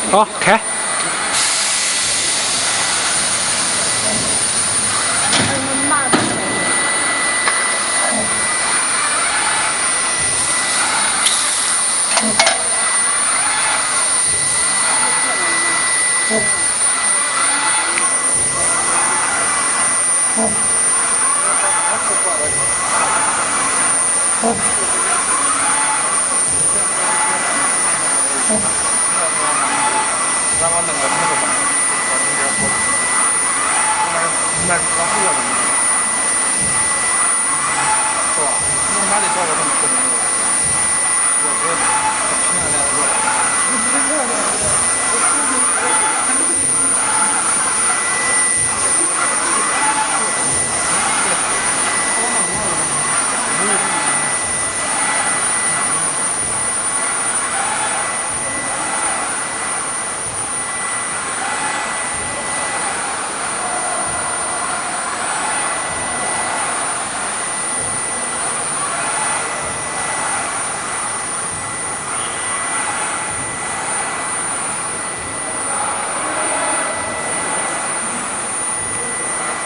好，开。然后那个吧，买老虎了，是吧？你妈得找个什么活动？我平安来了。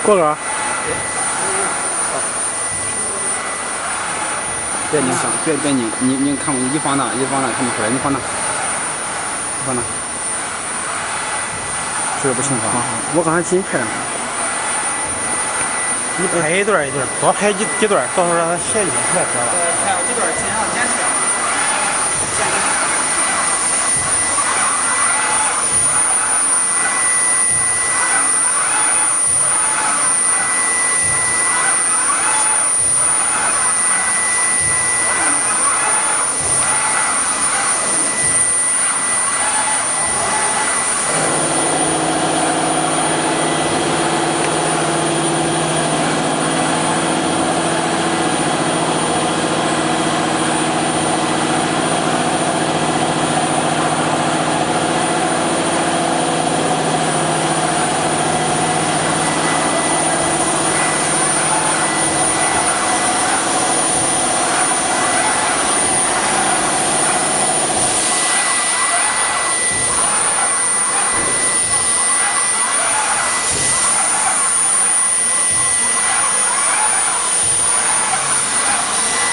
过个。别拧上，别拧，你看一放大看不出来，你放大，这个不清楚。我刚才紧拍了。你拍一段，多拍几段，到时候让它写进去得了。拍几段，尽量剪切。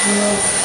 嗯。